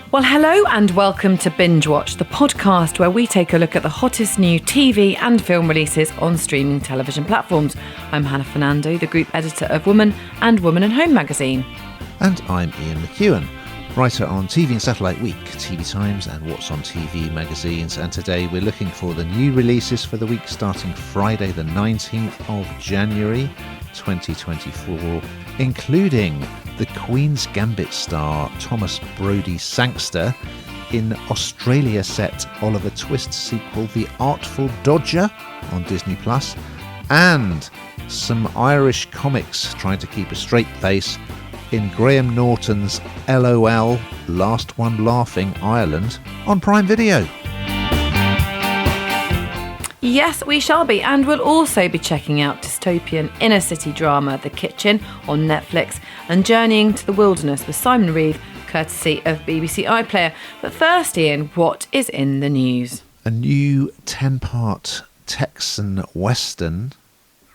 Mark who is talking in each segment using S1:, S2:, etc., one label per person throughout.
S1: Well, hello and welcome to Binge Watch, the podcast where we take a look at the hottest new TV and film releases on streaming television platforms. I'm Hannah Fernando, the group editor of Woman and Woman and Home magazine.
S2: And I'm Ian MacEwan, writer on TV and Satellite Week, TV Times and What's on TV magazines. And today we're looking for the new releases for the week starting Friday the 19th of January 2024, including the Queen's Gambit star Thomas Brodie Sangster in Australia set Oliver Twist sequel The Artful Dodger on Disney+, and some Irish comics trying to keep a straight face in Graham Norton's LOL Last One Laughing Ireland on Prime Video.
S1: Yes, we shall be, and we'll also be checking out dystopian inner city drama The Kitchen on Netflix and Journeying to the Wilderness with Simon Reeve, courtesy of BBC iPlayer. But first, Ian, what is in the news?
S2: A new 10-part Texan Western,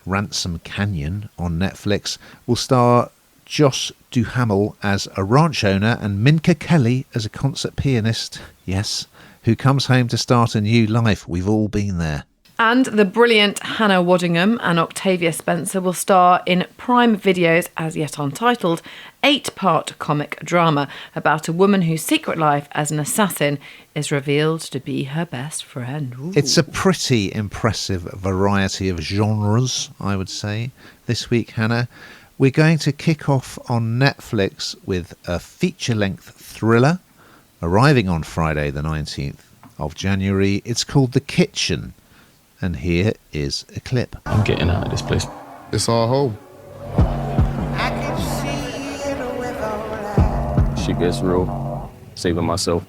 S2: Ransom Canyon, on Netflix will star Josh Duhamel as a ranch owner and Minka Kelly as a concert pianist, yes, who comes home to start a new life. We've all been there.
S1: And the brilliant Hannah Waddingham and Octavia Spencer will star in Prime Video's, as yet untitled, 8-part comic drama about a woman whose secret life as an assassin is revealed to be her best friend. Ooh.
S2: It's a pretty impressive variety of genres, I would say, this week, Hannah. We're going to kick off on Netflix with a feature-length thriller arriving on Friday the 19th of January. It's called The Kitchen. And here is a clip.
S3: I'm getting out of this place.
S4: It's our home.
S3: Shit gets real. Saving myself.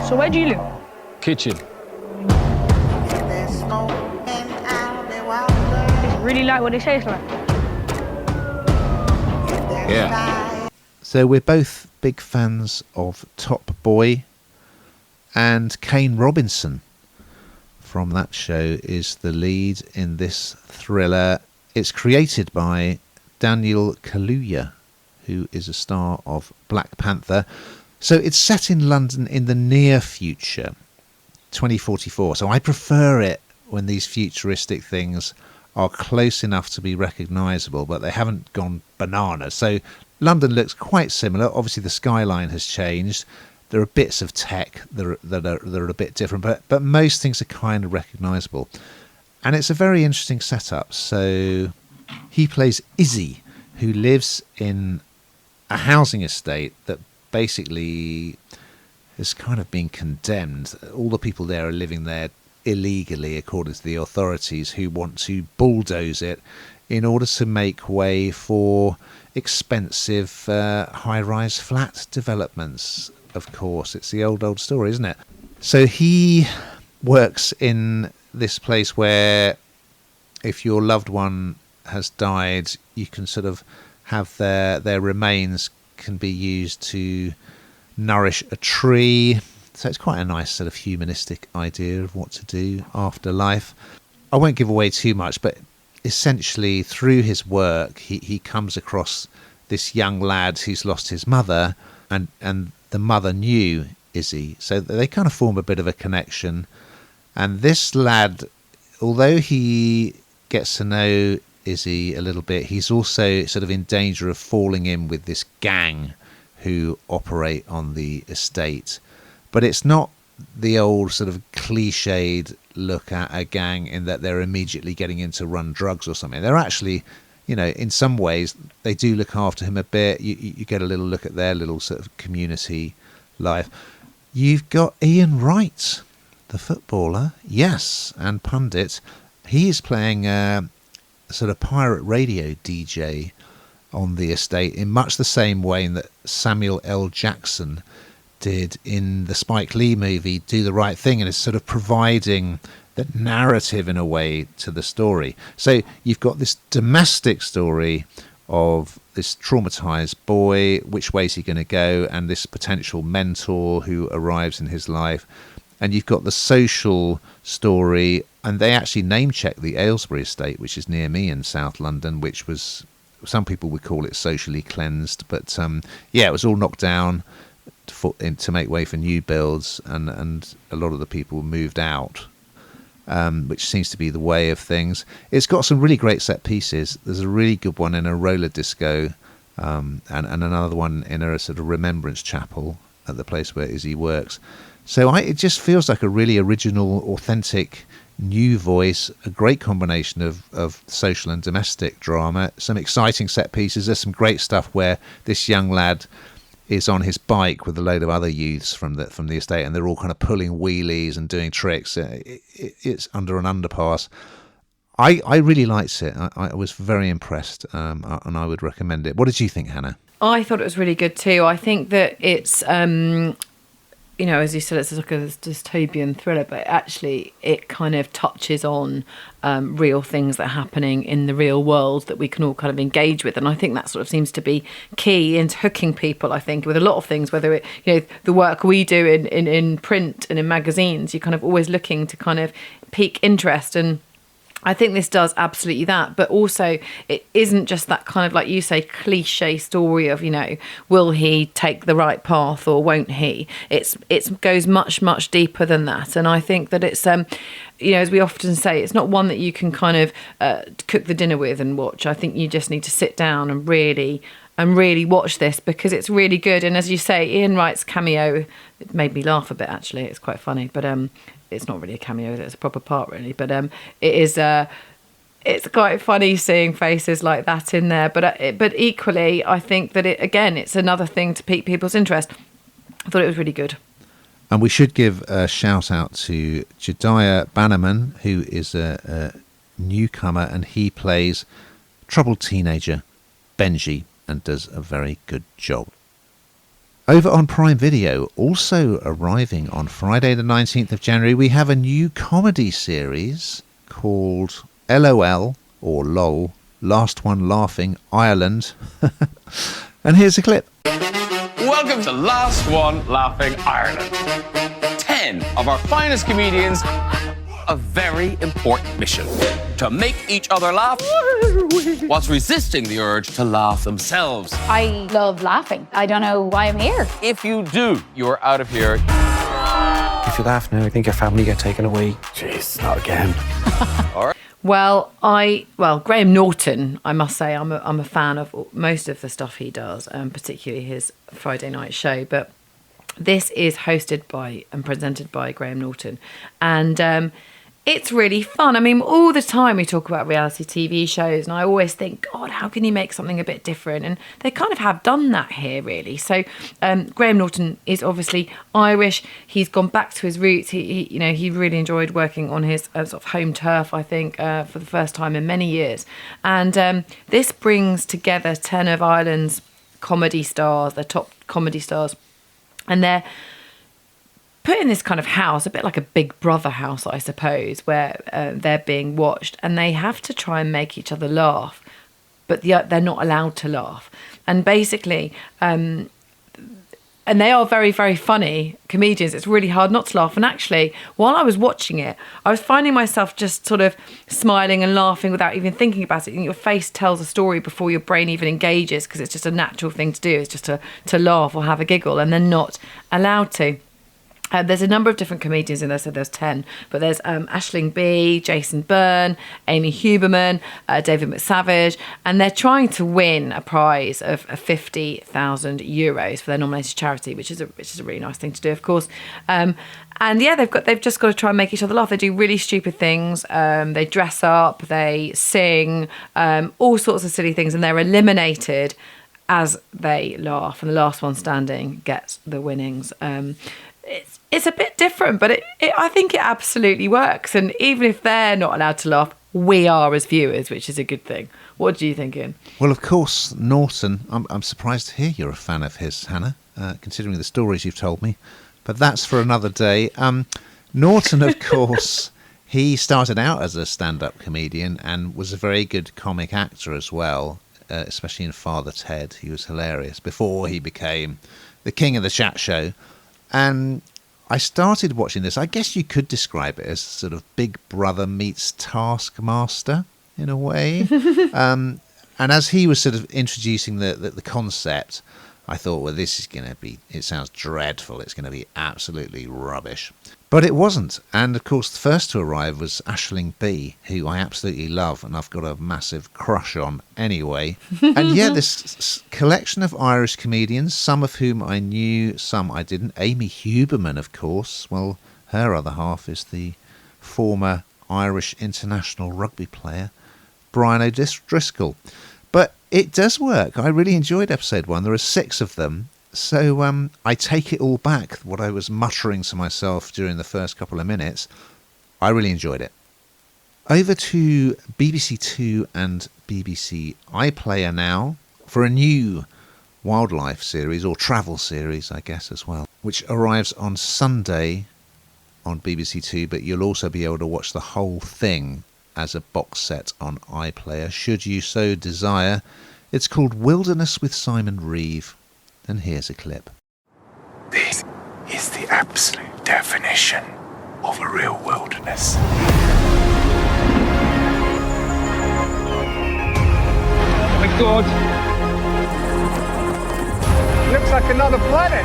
S5: So where do you live?
S3: Kitchen.
S5: It's really like what they say it's like.
S3: Yeah.
S2: So we're both big fans of Top Boy, and Kane Robinson from that show is the lead in this thriller. It's created by Daniel Kaluuya, who is a star of Black Panther. So it's set in London in the near future, 2044. So I prefer it when these futuristic things are close enough to be recognisable, but they haven't gone bananas. So London looks quite similar. Obviously the skyline has changed. There are bits of tech that are a bit different, but most things are kind of recognisable. And it's a very interesting setup. So he plays Izi, who lives in a housing estate that basically has kind of been condemned. All the people there are living there illegally, according to the authorities, who want to bulldoze it in order to make way for expensive high-rise flat developments. Of course, it's the old story, isn't it? So he works in this place where if your loved one has died, you can sort of have their remains can be used to nourish a tree. So it's quite a nice sort of humanistic idea of what to do after life. I won't give away too much, but essentially through his work, he comes across this young lad who's lost his mother, and the mother knew Izi, so they kind of form a bit of a connection. And this lad, although he gets to know Izi a little bit, he's also sort of in danger of falling in with this gang who operate on the estate. But it's not the old sort of cliched look at a gang in that they're immediately getting in to run drugs or something. They're actually, you know, in some ways, they do look after him a bit. You get a little look at their little sort of community life. You've got Ian Wright, the footballer, yes, and pundit. He is playing a sort of pirate radio DJ on the estate in much the same way that Samuel L. Jackson did in the Spike Lee movie Do the Right Thing, and is sort of providing the narrative in a way to the story. So you've got this domestic story of this traumatized boy, which way is he going to go, and this potential mentor who arrives in his life. And you've got the social story, and they actually name check the Aylesbury estate, which is near me in South London, which was some people would call it socially cleansed, but it was all knocked down to make way for new builds, and a lot of the people moved out, which seems to be the way of things. It's got some really great set pieces. There's a really good one in a roller disco, and another one in a sort of remembrance chapel at the place where Izi works. So it just feels like a really original, authentic, new voice, a great combination of social and domestic drama, some exciting set pieces. There's some great stuff where this young lad is on his bike with a load of other youths from the estate, and they're all kind of pulling wheelies and doing tricks. It's under an underpass. I really liked it. I was very impressed, and I would recommend it. What did you think, Hannah?
S1: I thought it was really good too. I think that it's, as you said, it's like a dystopian thriller, but actually it kind of touches on real things that are happening in the real world that we can all kind of engage with. And I think that sort of seems to be key into hooking people, I think, with a lot of things, whether it, the work we do in print and in magazines, you're kind of always looking to kind of pique interest, and I think this does absolutely that, but also it isn't just that kind of, like you say, cliche story of, will he take the right path or won't he? It goes much, much deeper than that. And I think that it's, as we often say, it's not one that you can kind of cook the dinner with and watch. I think you just need to sit down and really watch this, because it's really good. And as you say, Ian Wright's cameo, it made me laugh a bit, actually. It's quite funny, but it's not really a cameo, it's a proper part, really. But it is it's quite funny seeing faces like that in there. But equally, I think that it's another thing to pique people's interest. I thought it was really good.
S2: And we should give a shout out to Jediah Bannerman, who is a newcomer, and he plays troubled teenager Benji, and does a very good job. Over on Prime Video, also arriving on Friday the 19th of January, we have a new comedy series called LOL, or LOL, Last One Laughing, Ireland. And here's a clip.
S4: Welcome to Last One Laughing Ireland. 10 of our finest comedians, a very important mission: to make each other laugh whilst resisting the urge to laugh themselves.
S6: I love laughing. I don't know why I'm here.
S4: If you do, you're out of here.
S7: If you laugh now, I think your family get taken away. Jeez, not again.
S4: All right.
S1: Well, Graham Norton, I must say, I'm a fan of most of the stuff he does, particularly his Friday night show. But this is hosted by and presented by Graham Norton, and it's really fun. I mean, all the time we talk about reality TV shows, and I always think, God, how can you make something a bit different? And they kind of have done that here, really. So Graham Norton is obviously Irish. He's gone back to his roots. He really enjoyed working on his sort of home turf, I think, for the first time in many years. And this brings together 10 of Ireland's comedy stars, their top comedy stars, and they're put in this kind of house, a bit like a Big Brother house, I suppose, where they're being watched, and they have to try and make each other laugh, but they're not allowed to laugh. And basically, and they are very, very funny comedians. It's really hard not to laugh. And actually, while I was watching it, I was finding myself just sort of smiling and laughing without even thinking about it. And your face tells a story before your brain even engages, because it's just a natural thing to do. It's just to laugh or have a giggle, and they're not allowed to. There's a number of different comedians in there, so there's 10, but there's Aisling Bea, Jason Byrne, Amy Huberman, David McSavage, and they're trying to win a prize of 50,000 euros for their nominated charity, which is a really nice thing to do, of course. And yeah, they've just got to try and make each other laugh. They do really stupid things. They dress up, they sing, all sorts of silly things, and they're eliminated as they laugh, and the last one standing gets the winnings. It's a bit different, but I think it absolutely works. And even if they're not allowed to laugh, we are as viewers, which is a good thing. What do you think, Ian?
S2: Well, of course, Norton, I'm surprised to hear you're a fan of his, Hannah, considering the stories you've told me. But that's for another day. Norton, of course, he started out as a stand-up comedian and was a very good comic actor as well, especially in Father Ted. He was hilarious before he became the king of the chat show. And I started watching this. I guess you could describe it as sort of Big Brother meets Taskmaster in a way. And as he was sort of introducing the concept, I thought, well, this is going to be, it sounds dreadful. It's going to be absolutely rubbish. But it wasn't. And of course, the first to arrive was Aisling B, who I absolutely love and I've got a massive crush on anyway. And yeah, this collection of Irish comedians, some of whom I knew, some I didn't. Amy Huberman, of course. Well, her other half is the former Irish international rugby player, Brian O'Driscoll. But it does work. I really enjoyed episode 1. There are 6 of them. So I take it all back, what I was muttering to myself during the first couple of minutes. I really enjoyed it. Over to BBC Two and BBC iPlayer now for a new wildlife series, or travel series, I guess, as well, which arrives on Sunday on BBC Two, but you'll also be able to watch the whole thing as a box set on iPlayer, should you so desire. It's called Wilderness with Simon Reeve. And here's a clip.
S8: This is the absolute definition of a real wilderness.
S9: Oh my God! Looks like another planet.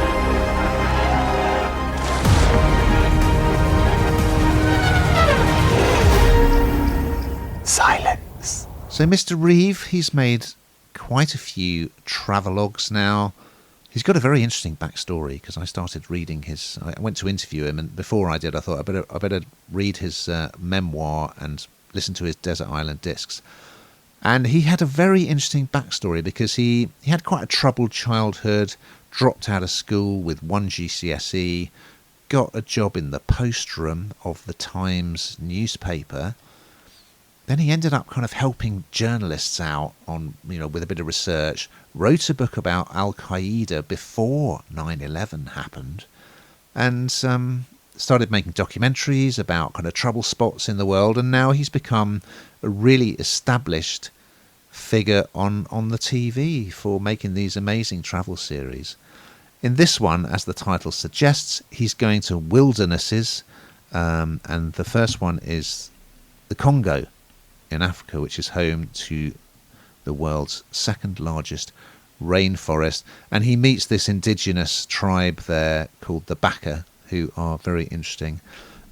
S8: Silence.
S2: So Mr. Reeve, he's made quite a few travelogues now. He's got a very interesting backstory, because I started reading his... I went to interview him, and before I did, I thought I better read his memoir and listen to his Desert Island Discs. And he had a very interesting backstory, because he had quite a troubled childhood, dropped out of school with 1 GCSE, got a job in the post room of the Times newspaper. Then he ended up kind of helping journalists out on, with a bit of research, wrote a book about Al-Qaeda before 9/11 happened, and started making documentaries about kind of trouble spots in the world, and now he's become a really established figure on the TV for making these amazing travel series. In this one, as the title suggests, he's going to wildernesses, and the first one is the Congo in Africa, which is home to the world's second largest rainforest, and he meets this indigenous tribe there called the Baka, who are very interesting,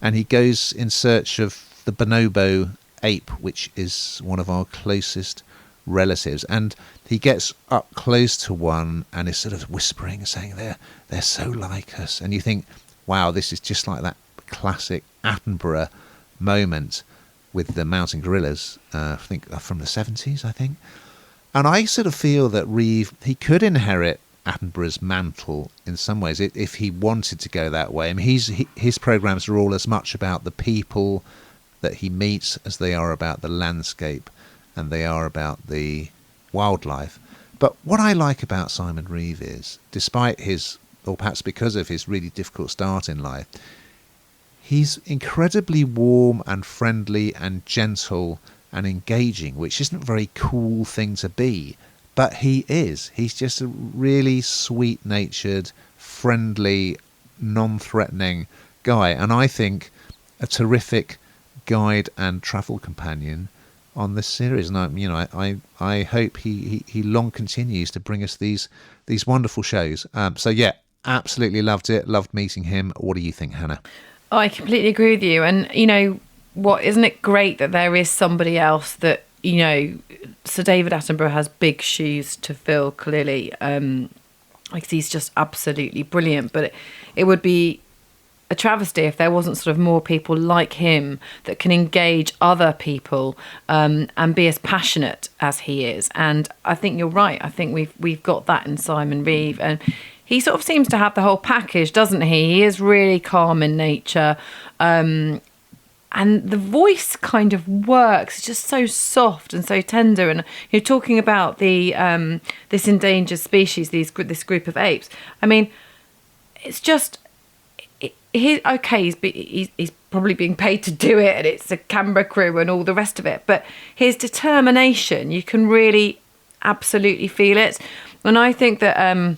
S2: and he goes in search of the bonobo ape, which is one of our closest relatives, and he gets up close to one and is sort of whispering, saying they're so like us, and you think, wow, this is just like that classic Attenborough moment with the mountain gorillas, I think from the 70s, I think. And I sort of feel that Reeve, he could inherit Attenborough's mantle in some ways if he wanted to go that way. I mean, his programs are all as much about the people that he meets as they are about the landscape and they are about the wildlife. But what I like about Simon Reeve is, despite his, or perhaps because of his really difficult start in life, he's incredibly warm and friendly and gentle and engaging, which isn't a very cool thing to be, but he is. He's just a really sweet-natured, friendly, non-threatening guy, and I think a terrific guide and travel companion on this series. And I hope he long continues to bring us these wonderful shows. So yeah, absolutely loved it. Loved meeting him. What do you think, Hannah?
S1: I completely agree with you. And, what, isn't it great that there is somebody else that, Sir David Attenborough has big shoes to fill, clearly. He's just absolutely brilliant. But it would be a travesty if there wasn't sort of more people like him that can engage other people and be as passionate as he is. And I think you're right. I think we've got that in Simon Reeve. And he sort of seems to have the whole package, doesn't he? He is really calm in nature. And the voice kind of works. It's just so soft and so tender. And you're talking about the this endangered species, this group of apes. I mean, it's just... He's probably being paid to do it, and it's a camera crew and all the rest of it. But his determination, you can really absolutely feel it. And I think that...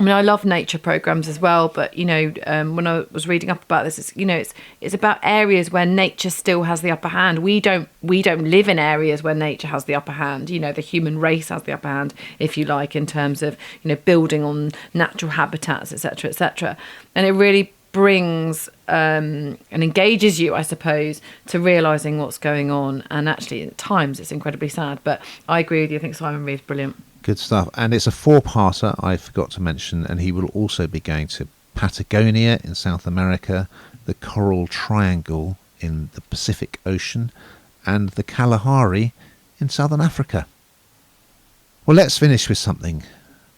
S1: I mean, I love nature programs as well, but when I was reading up about this, it's about areas where nature still has the upper hand. We don't live in areas where nature has the upper hand. The human race has the upper hand, if you like, in terms of building on natural habitats, etc., etc. And it really brings and engages you, I suppose, to realising what's going on. And actually, at times, it's incredibly sad. But I agree with you. I think Simon Reeve's brilliant.
S2: Good stuff. And it's a 4-parter, I forgot to mention, and he will also be going to Patagonia in South America, the Coral Triangle in the Pacific Ocean, and the Kalahari in Southern Africa. Well, let's finish with something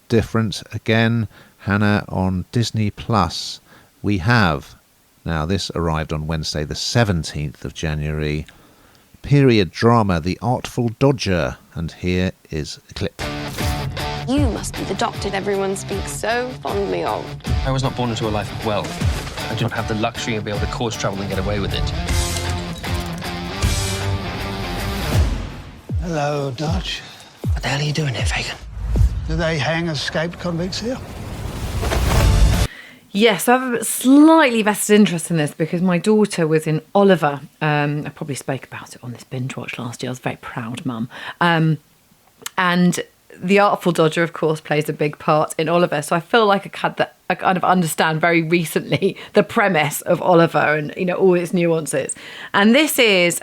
S2: different. Again, Hannah, on Disney Plus, we have, now this arrived on Wednesday the 17th of January, period drama The Artful Dodger, and here is a clip.
S10: You must be the doctor everyone speaks so fondly of.
S3: I was not born into a life of wealth. I didn't have the luxury of being able to cause trouble and get away with it.
S11: Hello, Dodge.
S3: What the hell are you doing here, Fagin?
S11: Do they hang escaped convicts here?
S1: Yes, I have a slightly vested interest in this because my daughter was in Oliver. I probably spoke about it on this binge watch last year. I was a very proud mum. And the Artful Dodger, of course, plays a big part in Oliver. So I feel like I kind of understand very recently the premise of Oliver and, all its nuances. And this is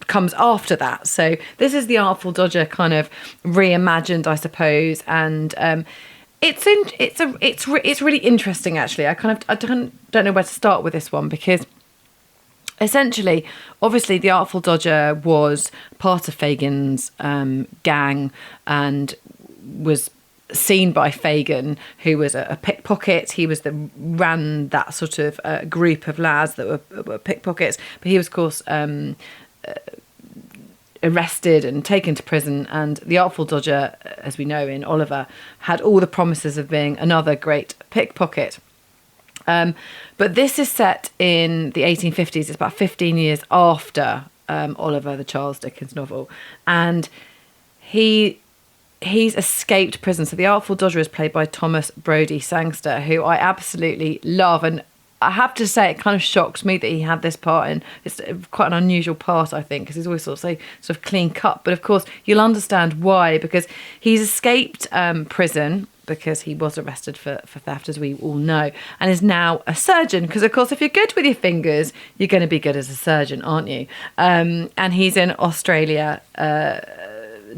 S1: comes after that. So this is the Artful Dodger kind of reimagined, I suppose. And it's really interesting, actually. I don't know where to start with this one because essentially, obviously, the Artful Dodger was part of Fagin's gang and was seen by Fagin, who was a pickpocket. He ran that sort of group of lads that were pickpockets. But he was, of course, arrested and taken to prison. And the Artful Dodger, as we know in Oliver, had all the promises of being another great pickpocket. But this is set in the 1850s. It's about 15 years after Oliver, the Charles Dickens novel. And he's escaped prison. So the Artful Dodger is played by Thomas Brodie Sangster, who I absolutely love. And I have to say, it kind of shocks me that he had this part. And it's quite an unusual part, I think, because he's always sort of clean cut. But of course, you'll understand why, because he's escaped prison because he was arrested for theft, as we all know, and is now a surgeon. Because, of course, if you're good with your fingers, you're going to be good as a surgeon, aren't you? And he's in Australia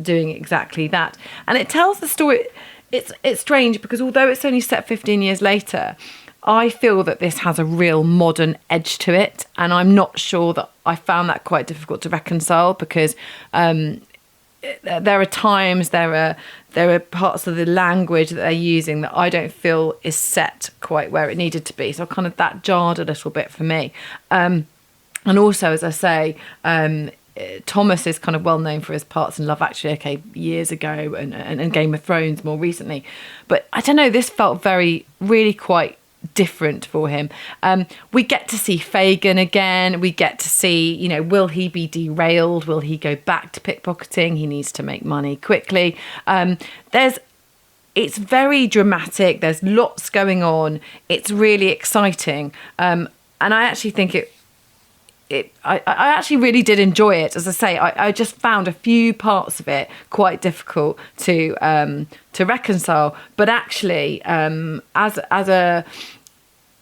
S1: doing exactly that. And it tells the story. It's strange because although it's only set 15 years later, I feel that this has a real modern edge to it. And I'm not sure that I found that quite difficult to reconcile because there are times, there are parts of the language that they're using that I don't feel is set quite where it needed to be. So kind of that jarred a little bit for me. And also, as I say, Thomas is kind of well known for his parts in Love Actually, years ago, and Game of Thrones more recently. But I don't know, this felt really quite different for him. We get to see Fagin again. We get to see, will he be derailed? Will he go back to pickpocketing? He needs to make money quickly. It's very dramatic. There's lots going on. It's really exciting. And I actually think I actually really did enjoy it. As I say, I just found a few parts of it quite difficult to reconcile. But actually,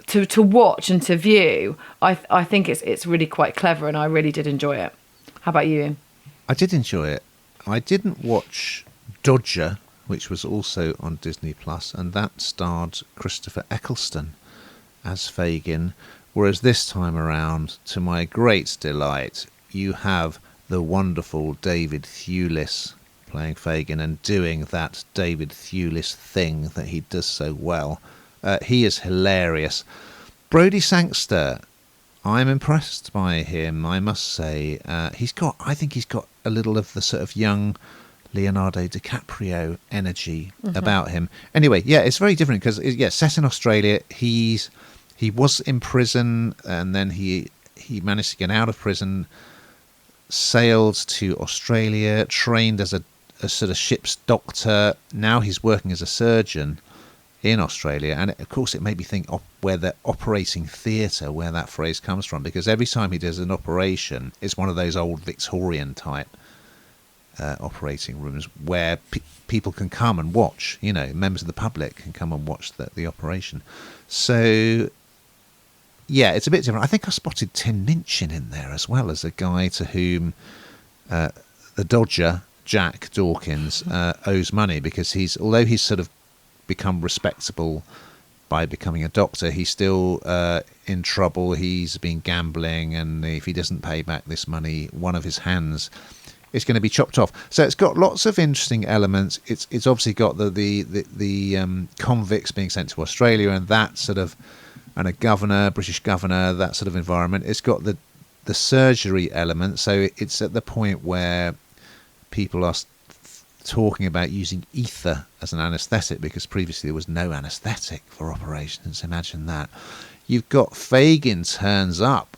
S1: to watch and to view, I think it's really quite clever, and I really did enjoy it. How about you, Ian?
S2: I did enjoy it. I didn't watch Dodger, which was also on Disney Plus, and that starred Christopher Eccleston as Fagin. Whereas this time around, to my great delight, you have the wonderful David Thewlis playing Fagin and doing that David Thewlis thing that he does so well. He is hilarious. Brodie Sangster, I'm impressed by him, I must say. I think he's got a little of the sort of young Leonardo DiCaprio energy about him. Anyway, yeah, it's very different because, set in Australia, he was in prison and then he managed to get out of prison, sailed to Australia, trained as a sort of ship's doctor. Now he's working as a surgeon in Australia, and of course it made me think of where the operating theatre, where that phrase comes from, because every time he does an operation, it's one of those old Victorian type operating rooms where people can come and watch, members of the public can come and watch the operation. So yeah, it's a bit different. I think I spotted Tin Minchin in there as well as a guy to whom the Dodger, Jack Dawkins, owes money, because although he's sort of become respectable by becoming a doctor, he's still in trouble. He's been gambling, and if he doesn't pay back this money, one of his hands is going to be chopped off. So it's got lots of interesting elements. It's obviously got the convicts being sent to Australia, and that sort of, and a British governor, that sort of environment. It's got the surgery element, so it's at the point where people are talking about using ether as an anaesthetic, because previously there was no anaesthetic for operations. Imagine that. You've got Fagin turns up.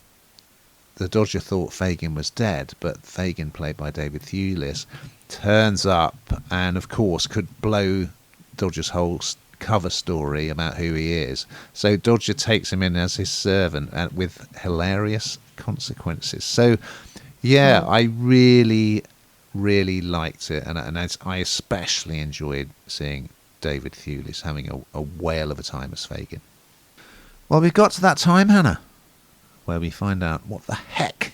S2: The Dodger thought Fagin was dead, but Fagin, played by David Thewlis, turns up and of course could blow Dodger's whole cover story about who he is. So Dodger takes him in as his servant, and with hilarious consequences. So yeah, I really liked it, and I especially enjoyed seeing David Thewlis having a whale of a time as Fagin. Well, we've got to that time, Hannah, where we find out what the heck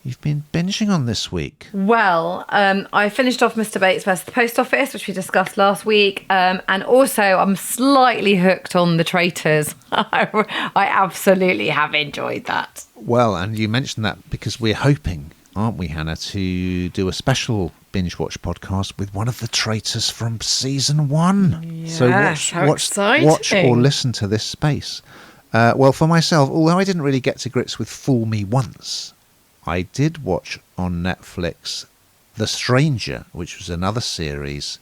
S2: you've been binging on this week.
S1: Well, I finished off Mr. Bates versus the Post Office, which we discussed last week, and also I'm slightly hooked on The Traitors. I absolutely have enjoyed that.
S2: Well, and you mentioned that because we're hoping, aren't we, Hannah, to do a special binge watch podcast with one of the traitors from season 1.
S1: Yes,
S2: so watch or listen to this space. Well, for myself, although I didn't really get to grips with Fool Me Once, I did watch on Netflix The Stranger, which was another series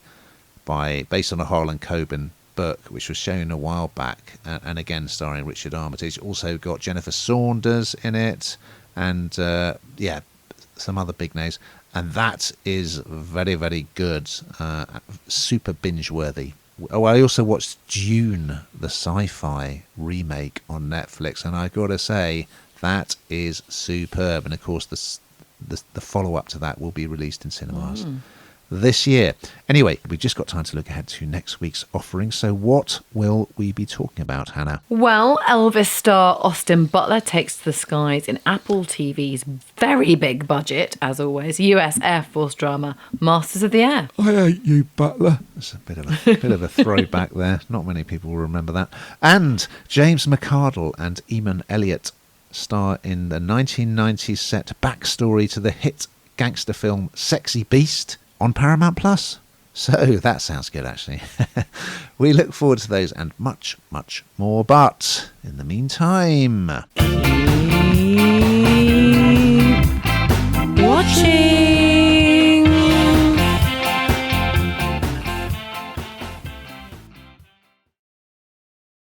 S2: based on a Harlan Coben book, which was shown a while back, and again starring Richard Armitage. Also got Jennifer Saunders in it, and some other big names, and that is very, very good, super binge-worthy. Oh, I also watched Dune, the sci-fi remake on Netflix, and I got to say, that is superb. And of course, the follow-up to that will be released in cinemas this year. Anyway, we've just got time to look ahead to next week's offering. So what will we be talking about, Hannah?
S1: Well, Elvis star Austin Butler takes to the skies in Apple TV's very big budget, as always, US Air Force drama Masters of the Air.
S2: I hate you, Butler. That's a bit of a throwback there. Not many people will remember that. And James McArdle and Eamon Elliott star in the 1990s set backstory to the hit gangster film Sexy Beast on Paramount Plus. So that sounds good, actually. We look forward to those and much, much more. But in the meantime...